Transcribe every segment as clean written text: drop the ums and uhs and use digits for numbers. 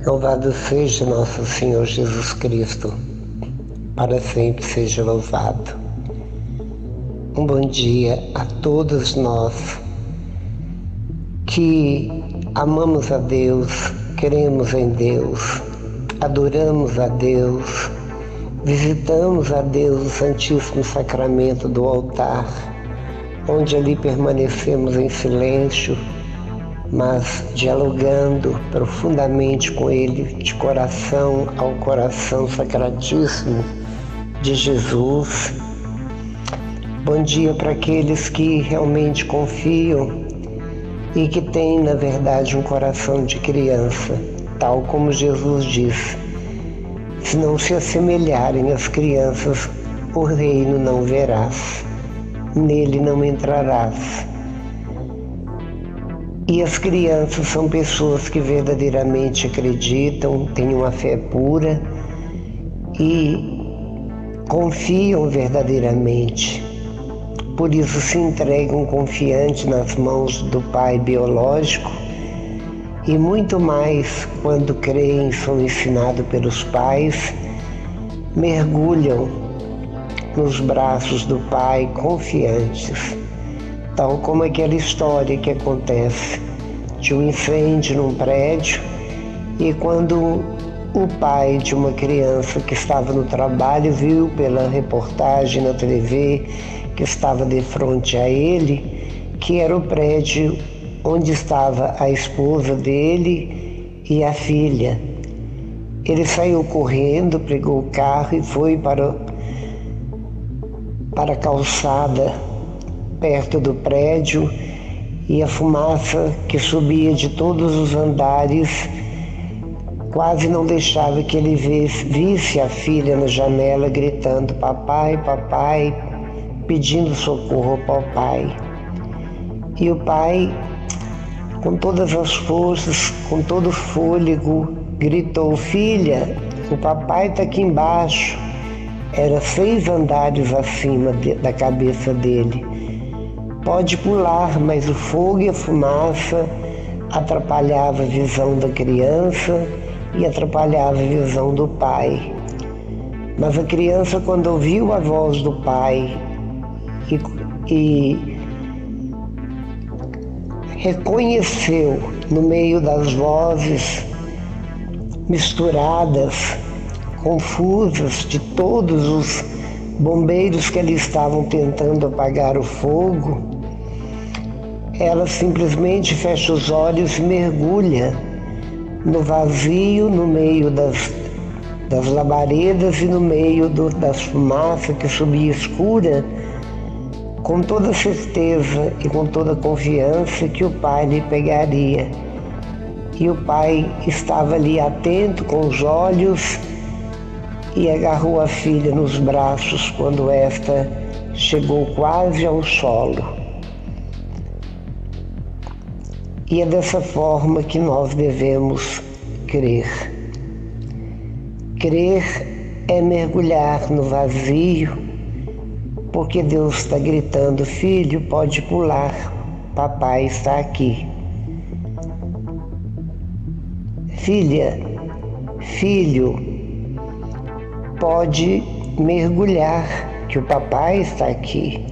Louvado seja nosso Senhor Jesus Cristo, para sempre seja louvado. Um bom dia a todos nós que amamos a Deus, cremos em Deus, adoramos a Deus, visitamos a Deus o Santíssimo Sacramento do altar, onde ali permanecemos em silêncio, mas dialogando profundamente com Ele, de coração ao coração sacratíssimo de Jesus. Bom dia para aqueles que realmente confiam e que têm, na verdade, um coração de criança, tal como Jesus diz: se não se assemelharem às crianças, o reino não verás, nele não entrarás. E as crianças são pessoas que verdadeiramente acreditam, têm uma fé pura e confiam verdadeiramente. Por isso se entregam confiantes nas mãos do Pai biológico e muito mais quando creem, são ensinados pelos pais, mergulham nos braços do Pai confiantes. Tal como aquela história que acontece de um incêndio num prédio e quando o pai de uma criança que estava no trabalho viu pela reportagem na TV que estava de frente a ele, que era o prédio onde estava a esposa dele e a filha. Ele saiu correndo, pegou o carro e foi para a calçada perto do prédio, e a fumaça que subia de todos os andares quase não deixava que ele visse a filha na janela gritando papai, papai, pedindo socorro ao papai. E o pai, com todas as forças, com todo o fôlego, gritou: filha, o papai está aqui embaixo. Era 6 andares acima da cabeça dele. Pode pular, mas o fogo e a fumaça atrapalhavam a visão da criança e atrapalhavam a visão do pai. Mas a criança, quando ouviu a voz do pai e reconheceu no meio das vozes misturadas, confusas, de todos os bombeiros que ali estavam tentando apagar o fogo, ela simplesmente fecha os olhos e mergulha no vazio, no meio das labaredas e no meio das fumaças que subia escura, com toda certeza e com toda confiança que o pai lhe pegaria. E o pai estava ali atento com os olhos e agarrou a filha nos braços quando esta chegou quase ao solo. E é dessa forma que nós devemos crer. Crer é mergulhar no vazio, porque Deus está gritando: filho, pode pular, papai está aqui. Filha, filho, pode mergulhar, que o papai está aqui.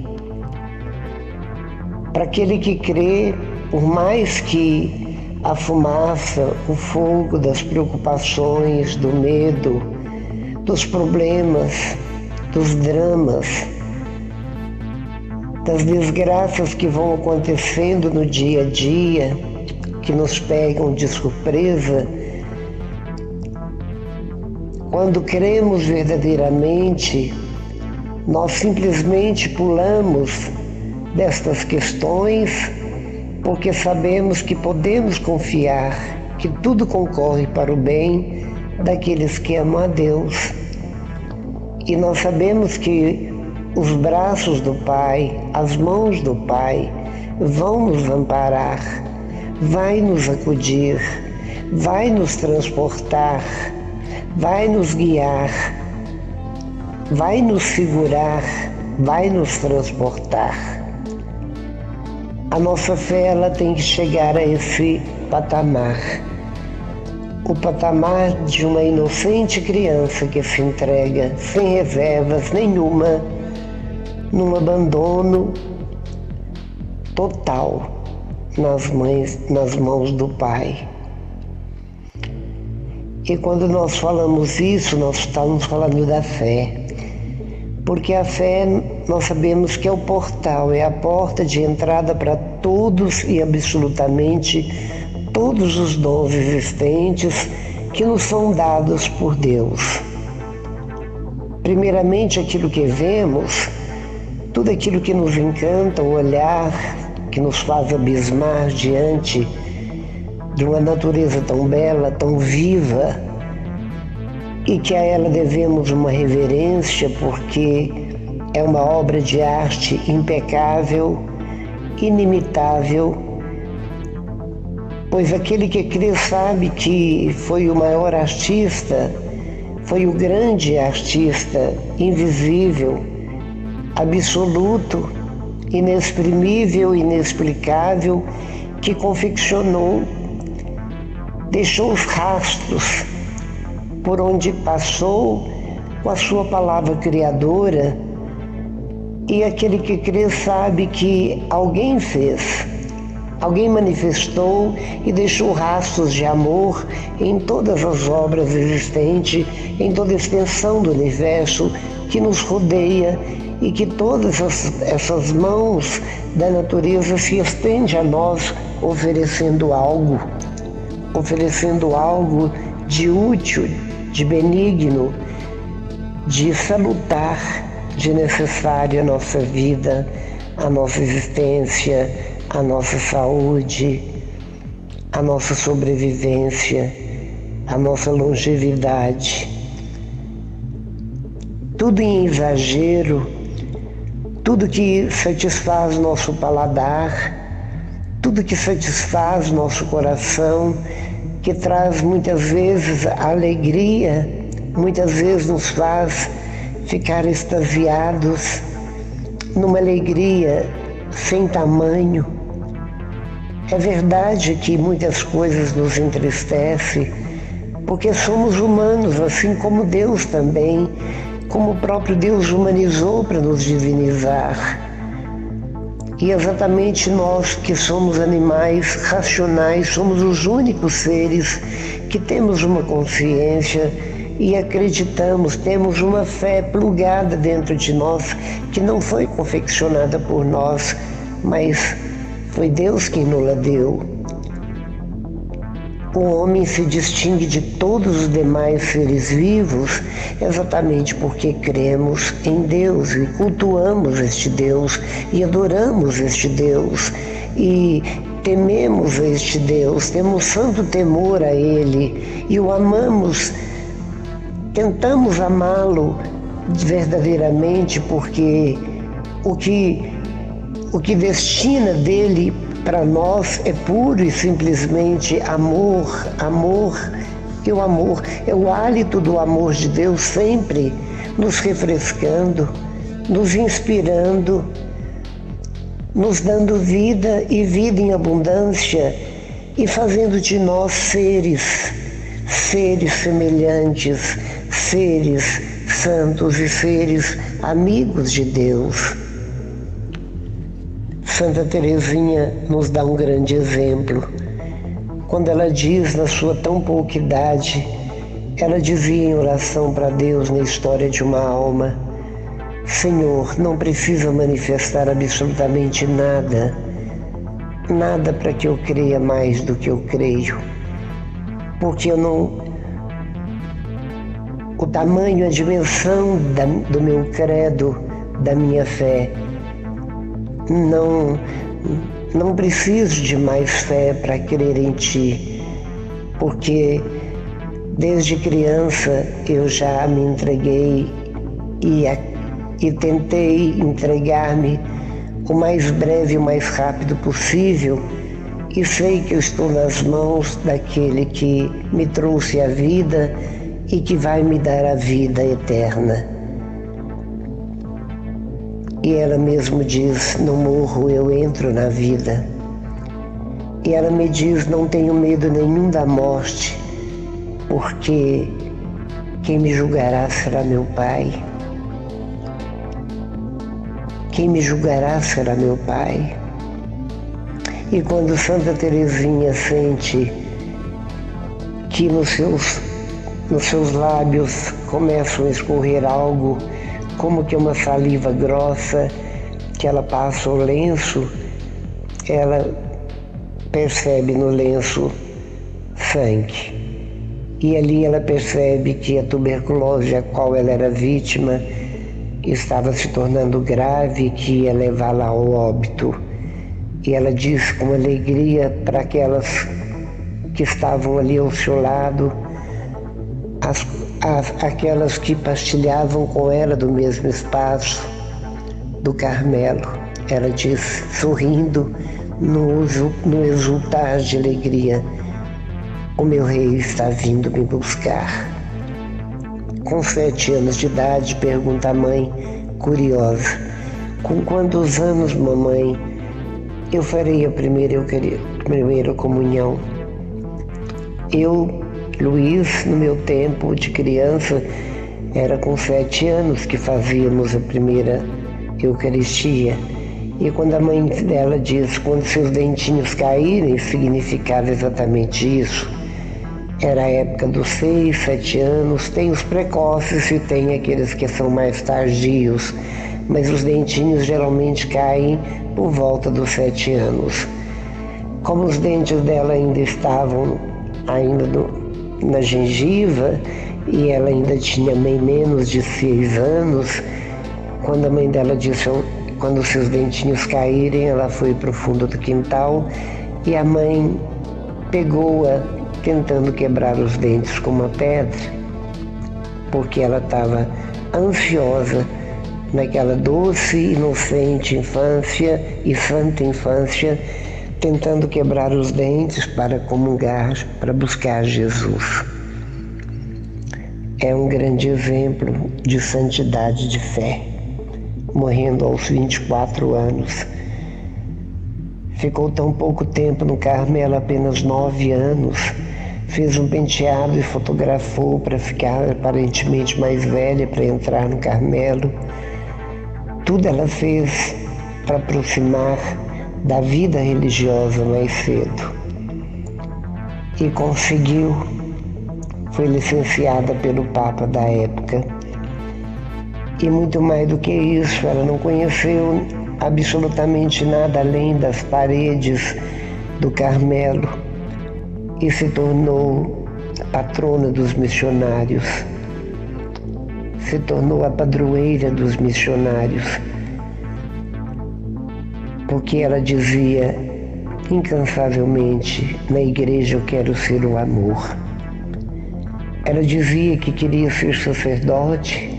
Para aquele que crê, por mais que a fumaça, o fogo das preocupações, do medo, dos problemas, dos dramas, das desgraças que vão acontecendo no dia a dia, que nos pegam de surpresa, quando cremos verdadeiramente, nós simplesmente pulamos destas questões, porque sabemos que podemos confiar que tudo concorre para o bem daqueles que amam a Deus. E nós sabemos que os braços do Pai, as mãos do Pai vão nos amparar, vai nos acudir, vai nos transportar, vai nos guiar, vai nos segurar, vai nos transportar. A nossa fé, ela tem que chegar a esse patamar o patamar de uma inocente criança que se entrega sem reservas nenhuma, num abandono total nas mãos do Pai. E quando nós falamos isso, nós estamos falando da fé. Porque a fé, nós sabemos que é o portal, é a porta de entrada para todos e absolutamente todos os dons existentes que nos são dados por Deus. Primeiramente, aquilo que vemos, tudo aquilo que nos encanta, o olhar que nos faz abismar diante de uma natureza tão bela, tão viva, e que a ela devemos uma reverência porque é uma obra de arte impecável, inimitável, pois aquele que crê sabe que foi o maior artista, foi o grande artista invisível, absoluto, inexprimível, inexplicável, que confeccionou, deixou os rastros por onde passou com a sua palavra criadora, e aquele que crê sabe que alguém fez, alguém manifestou e deixou rastros de amor em todas as obras existentes, em toda a extensão do universo que nos rodeia, e que todas essas mãos da natureza se estendem a nós oferecendo algo de útil, de benigno, de salutar, de necessário à nossa vida, à nossa existência, à nossa saúde, à nossa sobrevivência, à nossa longevidade. Tudo em exagero, tudo que satisfaz nosso paladar, tudo que satisfaz nosso coração, que traz muitas vezes alegria, muitas vezes nos faz ficar extasiados, numa alegria sem tamanho. É verdade que muitas coisas nos entristecem, porque somos humanos, assim como Deus também, como o próprio Deus humanizou para nos divinizar. E exatamente nós que somos animais racionais, somos os únicos seres que temos uma consciência e acreditamos, temos uma fé plugada dentro de nós, que não foi confeccionada por nós, mas foi Deus quem nos deu. O homem se distingue de todos os demais seres vivos exatamente porque cremos em Deus e cultuamos este Deus e adoramos este Deus e tememos este Deus, temos santo temor a Ele e o amamos, tentamos amá-lo verdadeiramente, porque o que destina dele para nós é puro e simplesmente amor. E o amor é o hálito do amor de Deus sempre nos refrescando, nos inspirando, nos dando vida e vida em abundância e fazendo de nós seres semelhantes, seres santos e seres amigos de Deus. Santa Teresinha nos dá um grande exemplo. Quando ela diz, na sua tão pouca idade, ela dizia em oração para Deus na história de uma alma: Senhor, não precisa manifestar absolutamente nada para que eu creia mais do que eu creio, porque eu não... O tamanho, a dimensão do meu credo, da minha fé, não preciso de mais fé para crer em Ti, porque desde criança eu já me entreguei e tentei entregar-me o mais breve e o mais rápido possível, e sei que eu estou nas mãos daquele que me trouxe a vida e que vai me dar a vida eterna. E ela mesmo diz: não morro, eu entro na vida. E ela me diz: não tenho medo nenhum da morte, porque quem me julgará será meu Pai. Quem me julgará será meu Pai. E quando Santa Teresinha sente que nos seus lábios começam a escorrer algo, como que uma saliva grossa, que ela passa o lenço, ela percebe no lenço sangue. E ali ela percebe que a tuberculose a qual ela era vítima estava se tornando grave, que ia levá-la ao óbito. E ela diz com alegria para aquelas que estavam ali ao seu lado, aquelas que partilhavam com ela do mesmo espaço do Carmelo. Ela diz, sorrindo, no exultar de alegria: o meu rei está vindo me buscar. Com 7 anos de idade, pergunta a mãe, curiosa: com quantos anos, mamãe, eu farei a primeira comunhão? Eu, Luiz, no meu tempo de criança, era com 7 anos que fazíamos a primeira Eucaristia. E quando a mãe dela diz, quando seus dentinhos caírem, significava exatamente isso. Era a época dos 6, 7 anos, tem os precoces e tem aqueles que são mais tardios, mas os dentinhos geralmente caem por volta dos 7 anos. Como os dentes dela ainda estavam na gengiva e ela ainda tinha bem menos de 6 anos, quando a mãe dela disse, quando seus dentinhos caírem, ela foi para o fundo do quintal e a mãe pegou-a tentando quebrar os dentes com uma pedra, porque ela estava ansiosa naquela doce, inocente infância e santa infância, tentando quebrar os dentes para comungar, para buscar Jesus. É um grande exemplo de santidade de fé, morrendo aos 24 anos. Ficou tão pouco tempo no Carmelo, apenas 9 anos. Fez um penteado e fotografou para ficar aparentemente mais velha para entrar no Carmelo. Tudo ela fez para aproximar da vida religiosa mais cedo. E conseguiu. Foi licenciada pelo Papa da época. E muito mais do que isso, ela não conheceu absolutamente nada além das paredes do Carmelo e se tornou patrona dos missionários, se tornou a padroeira dos missionários, porque ela dizia incansavelmente, na igreja eu quero ser o amor. Ela dizia que queria ser sacerdote,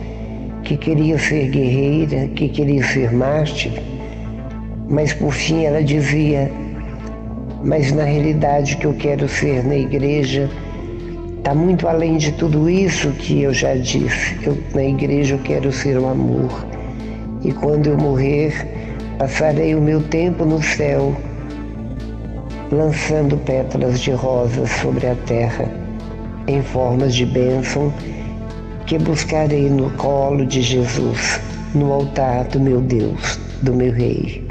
que queria ser guerreira, que queria ser mártir, mas por fim ela dizia, mas na realidade o que eu quero ser na igreja está muito além de tudo isso que eu já disse. Na igreja eu quero ser o amor. E quando eu morrer, passarei o meu tempo no céu, lançando pétalas de rosas sobre a terra, em formas de bênção, que buscarei no colo de Jesus, no altar do meu Deus, do meu Rei.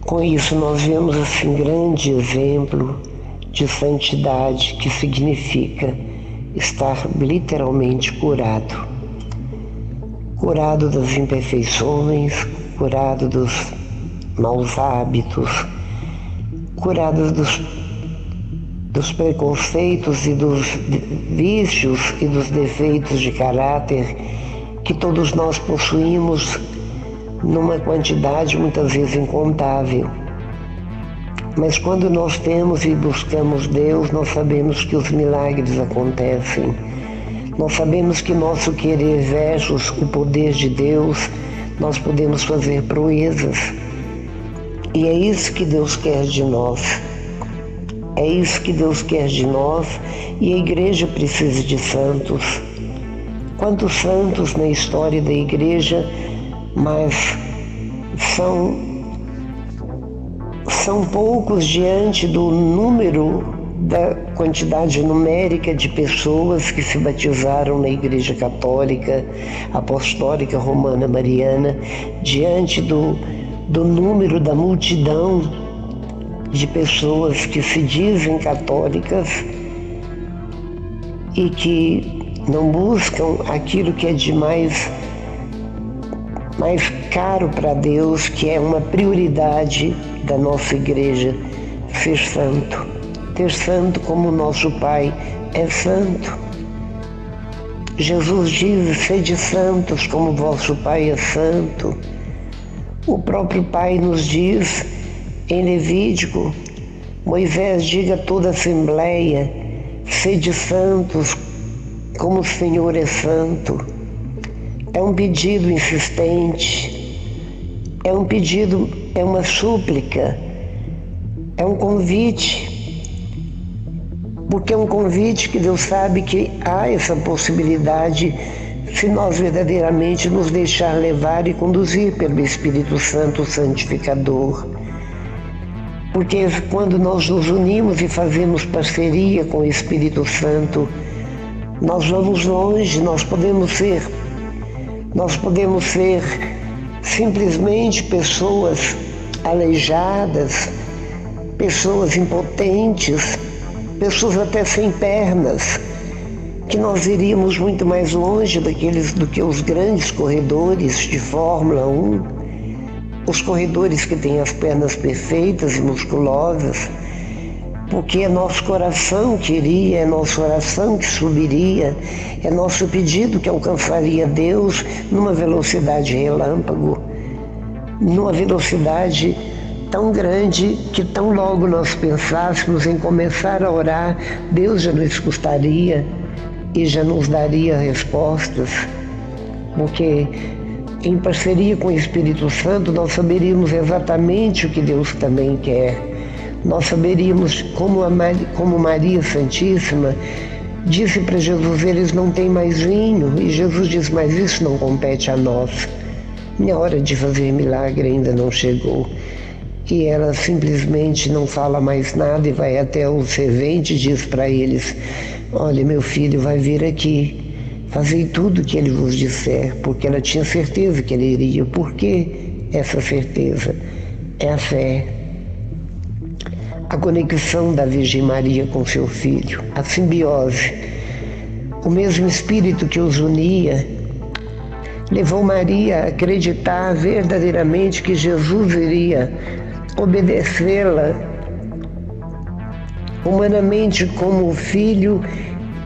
Com isso nós vemos assim grande exemplo de santidade, que significa estar literalmente curado. Curado das imperfeições, curado dos maus hábitos, curado dos preconceitos e dos vícios e dos defeitos de caráter que todos nós possuímos numa quantidade muitas vezes incontável. Mas quando nós temos e buscamos Deus, nós sabemos que os milagres acontecem. Nós sabemos que nosso querer versus o poder de Deus, nós podemos fazer proezas. E é isso que Deus quer de nós. É isso que Deus quer de nós, e a igreja precisa de santos. Quantos santos na história da igreja, mas são poucos diante do número quantidade numérica de pessoas que se batizaram na Igreja Católica Apostólica Romana Mariana, diante do número da multidão de pessoas que se dizem católicas e que não buscam aquilo que é de mais caro para Deus, que é uma prioridade da nossa igreja: ser santo. Ter santo como o nosso Pai é santo. Jesus diz: sede santos como vosso Pai é santo. O próprio Pai nos diz em Levítico: Moisés, diga a toda a Assembleia: sede santos como o Senhor é santo. É um pedido insistente, é um pedido, é uma súplica, é um convite, porque é um convite que Deus sabe que há essa possibilidade se nós verdadeiramente nos deixar levar e conduzir pelo Espírito Santo Santificador. Porque quando nós nos unimos e fazemos parceria com o Espírito Santo, nós vamos longe, nós podemos ser simplesmente pessoas aleijadas, pessoas impotentes, pessoas até sem pernas, que nós iríamos muito mais longe do que os grandes corredores de Fórmula 1, os corredores que têm as pernas perfeitas e musculosas, porque é nosso coração que iria, é nosso coração que subiria, é nosso pedido que alcançaria Deus numa velocidade relâmpago, numa velocidade tão grande que tão logo nós pensássemos em começar a orar, Deus já nos escutaria e já nos daria respostas, porque em parceria com o Espírito Santo nós saberíamos exatamente o que Deus também quer. Nós saberíamos, como Maria Santíssima disse para Jesus: eles não têm mais vinho, e Jesus diz: mas isso não compete a nós, minha hora de fazer milagre ainda não chegou. E ela simplesmente não fala mais nada e vai até o servente e diz para eles: olha, meu filho vai vir aqui, fazei tudo o que ele vos disser, porque ela tinha certeza que ele iria. Por que essa certeza? É a fé, a conexão da Virgem Maria com seu filho, a simbiose. O mesmo Espírito que os unia levou Maria a acreditar verdadeiramente que Jesus iria obedecê-la humanamente como filho.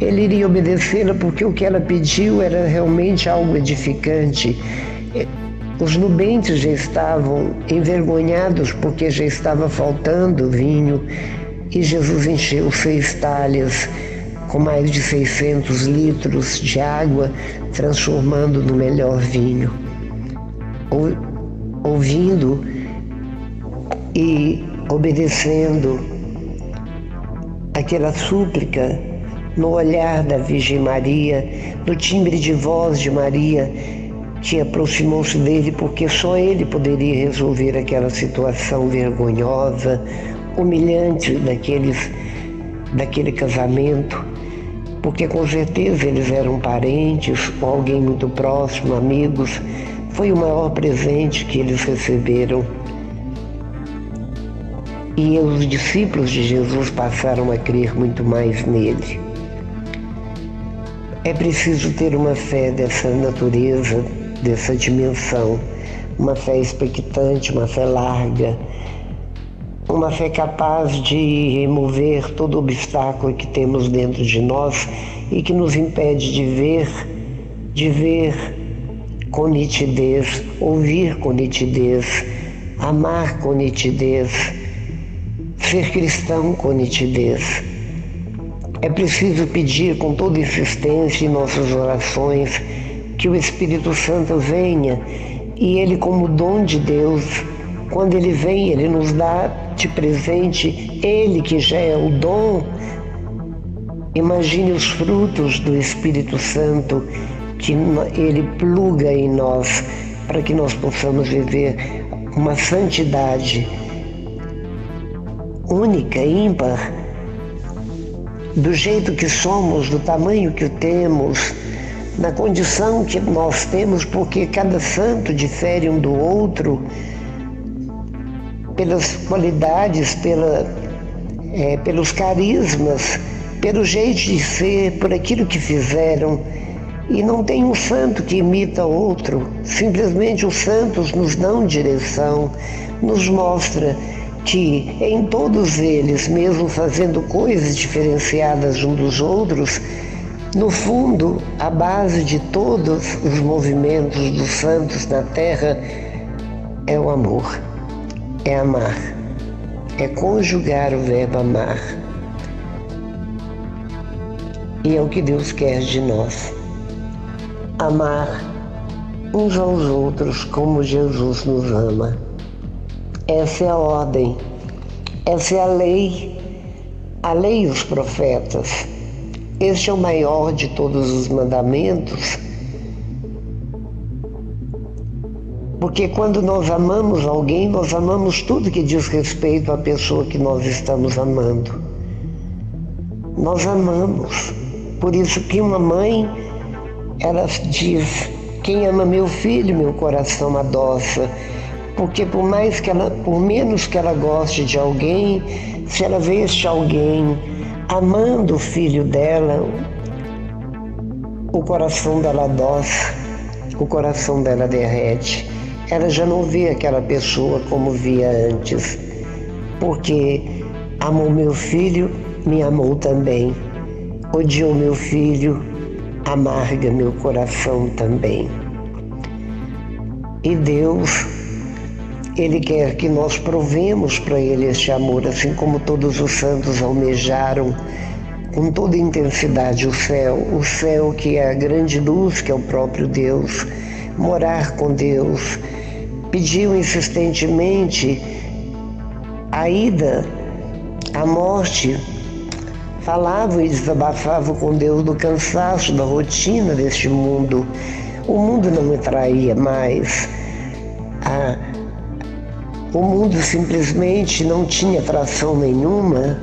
Ele iria obedecê-la porque o que ela pediu era realmente algo edificante. Os nubentes já estavam envergonhados porque já estava faltando vinho, e Jesus encheu 6 talhas com mais de 600 litros de água, transformando no melhor vinho. Ouvindo e obedecendo aquela súplica no olhar da Virgem Maria, no timbre de voz de Maria, que aproximou-se dele porque só ele poderia resolver aquela situação vergonhosa, humilhante daquele casamento, porque com certeza eles eram parentes ou alguém muito próximo, amigos. Foi o maior presente que eles receberam. E os discípulos de Jesus passaram a crer muito mais nele. É preciso ter uma fé dessa natureza, dessa dimensão, uma fé expectante, uma fé larga, uma fé capaz de remover todo obstáculo que temos dentro de nós e que nos impede de ver com nitidez, ouvir com nitidez, amar com nitidez, ser cristão com nitidez. É preciso pedir com toda insistência em nossas orações que o Espírito Santo venha, e ele, como dom de Deus, quando ele vem, ele nos dá de presente, ele que já é o dom. Imagine os frutos do Espírito Santo que ele pluga em nós, para que nós possamos viver uma santidade única, ímpar, do jeito que somos, do tamanho que temos, na condição que nós temos, porque cada santo difere um do outro pelas qualidades, pelos carismas, pelo jeito de ser, por aquilo que fizeram. E não tem um santo que imita outro, simplesmente os santos nos dão direção, nos mostra que em todos eles, mesmo fazendo coisas diferenciadas uns dos outros, no fundo, a base de todos os movimentos dos santos na Terra é o amor, é amar, é conjugar o verbo amar. E é o que Deus quer de nós. Amar uns aos outros como Jesus nos ama. Essa é a ordem, essa é a lei e os profetas. Este é o maior de todos os mandamentos, porque quando nós amamos alguém, nós amamos tudo que diz respeito à pessoa que nós estamos amando. Nós amamos. Por isso que uma mãe, ela diz: quem ama meu filho, meu coração adoça. Porque por menos que ela goste de alguém, se ela vê este alguém amando o filho dela, o coração dela adoça, o coração dela derrete. Ela já não vê aquela pessoa como via antes, porque amou meu filho, me amou também. Odiou meu filho, amarga meu coração também. E Deus, Ele quer que nós provemos para Ele este amor, assim como todos os santos almejaram com toda intensidade o céu que é a grande luz, que é o próprio Deus, morar com Deus. Pediu insistentemente a ida, a morte, falavam e desabafavam com Deus do cansaço, da rotina deste mundo. O mundo não me atraía mais. O mundo simplesmente não tinha atração nenhuma.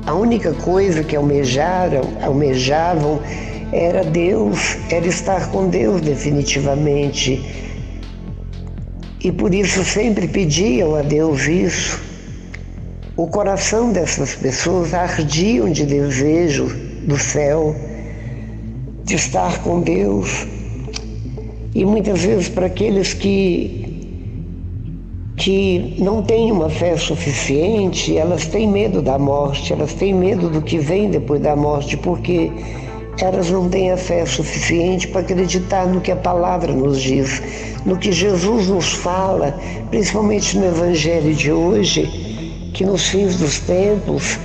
A única coisa que almejavam era Deus, era estar com Deus definitivamente. E por isso sempre pediam a Deus isso. O coração dessas pessoas ardiam de desejo do céu, de estar com Deus. E muitas vezes para aqueles que não têm uma fé suficiente, elas têm medo da morte, elas têm medo do que vem depois da morte, porque elas não têm a fé suficiente para acreditar no que a palavra nos diz, no que Jesus nos fala, principalmente no Evangelho de hoje, que nos fins dos tempos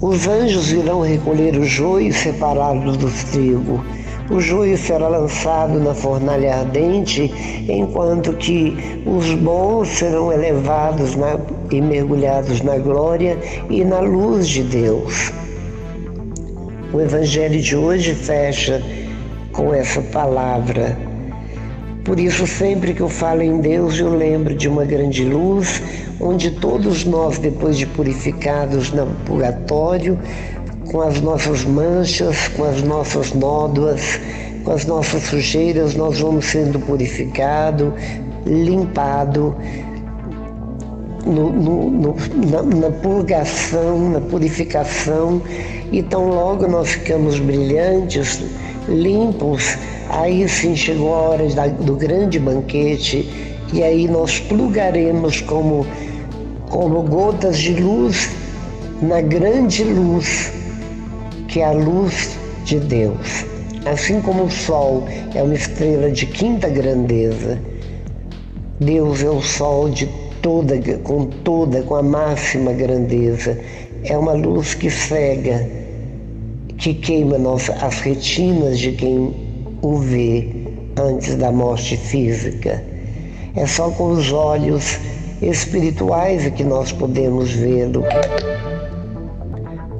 os anjos virão recolher o joio e separá-lo do trigo. O joio será lançado na fornalha ardente, enquanto que os bons serão elevados e mergulhados na glória e na luz de Deus. O Evangelho de hoje fecha com essa palavra. Por isso, sempre que eu falo em Deus, eu lembro de uma grande luz, onde todos nós, depois de purificados no purgatório, com as nossas manchas, com as nossas nódoas, com as nossas sujeiras, nós vamos sendo purificados, limpados na purgação, na purificação, e tão logo nós ficamos brilhantes, limpos, aí sim chegou a hora do grande banquete, e aí nós plugaremos como gotas de luz na grande luz, que é a luz de Deus. Assim como o sol é uma estrela de quinta grandeza, Deus é o sol com a máxima grandeza. É uma luz que cega, que queima as retinas de quem o vê antes da morte física. É só com os olhos espirituais que nós podemos vê-lo.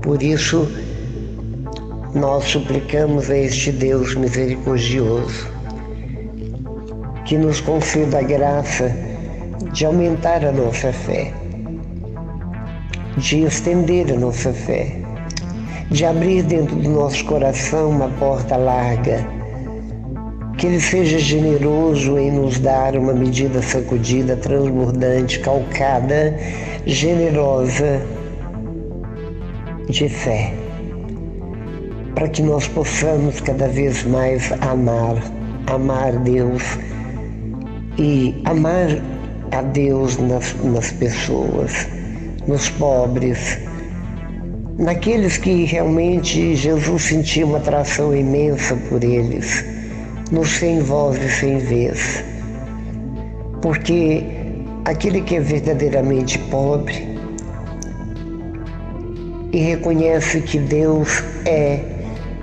Por isso, nós suplicamos a este Deus misericordioso que nos conceda a graça de aumentar a nossa fé, de estender a nossa fé, de abrir dentro do nosso coração uma porta larga, que Ele seja generoso em nos dar uma medida sacudida, transbordante, calcada, generosa de fé, para que nós possamos cada vez mais amar Deus e amar a Deus nas pessoas, nos pobres, naqueles que realmente Jesus sentia uma atração imensa por eles, nos sem voz e sem vez. Porque aquele que é verdadeiramente pobre e reconhece que Deus é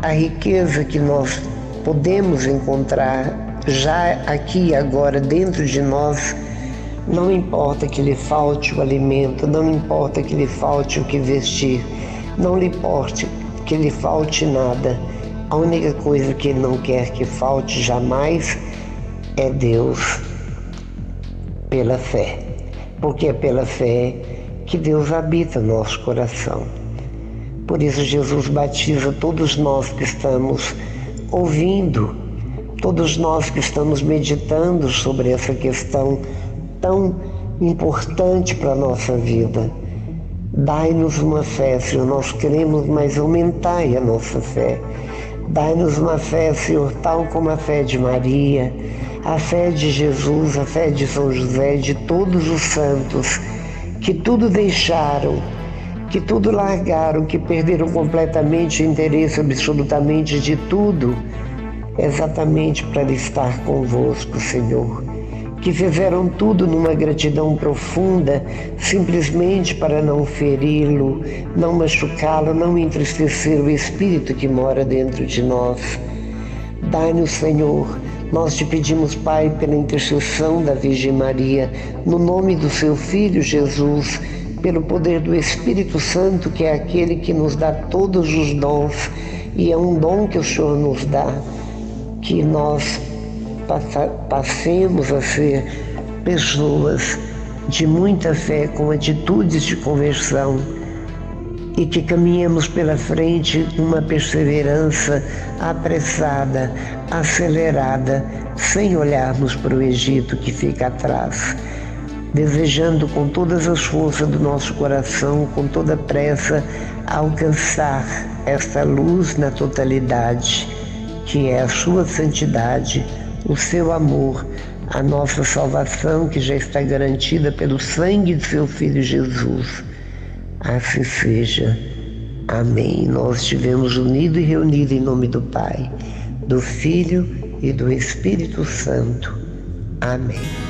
a riqueza que nós podemos encontrar já aqui e agora dentro de nós, não importa que lhe falte o alimento, não importa que lhe falte o que vestir, não lhe importa que lhe falte nada. A única coisa que Ele não quer que falte jamais é Deus, pela fé. Porque é pela fé que Deus habita no nosso coração. Por isso Jesus batiza todos nós que estamos ouvindo, todos nós que estamos meditando sobre essa questão tão importante para a nossa vida. Dai-nos uma fé, Senhor, nós queremos, mas aumentai a nossa fé. Dai-nos uma fé, Senhor, tal como a fé de Maria, a fé de Jesus, a fé de São José, de todos os santos, que tudo deixaram, que tudo largaram, que perderam completamente o interesse absolutamente de tudo, exatamente para estar convosco, Senhor. Que fizeram tudo numa gratidão profunda, simplesmente para não feri-lo, não machucá-lo, não entristecer o Espírito que mora dentro de nós. Dai-nos, Senhor, nós te pedimos, Pai, pela intercessão da Virgem Maria, no nome do seu Filho Jesus, pelo poder do Espírito Santo, que é aquele que nos dá todos os dons, e é um dom que o Senhor nos dá, que nós passemos a ser pessoas de muita fé, com atitudes de conversão, e que caminhemos pela frente numa perseverança apressada, acelerada, sem olharmos para o Egito que fica atrás, desejando com todas as forças do nosso coração, com toda pressa, alcançar esta luz na totalidade, que é a sua santidade, o seu amor, a nossa salvação, que já está garantida pelo sangue de seu Filho Jesus. Assim seja. Amém. Nós estivemos unidos e reunidos em nome do Pai, do Filho e do Espírito Santo. Amém.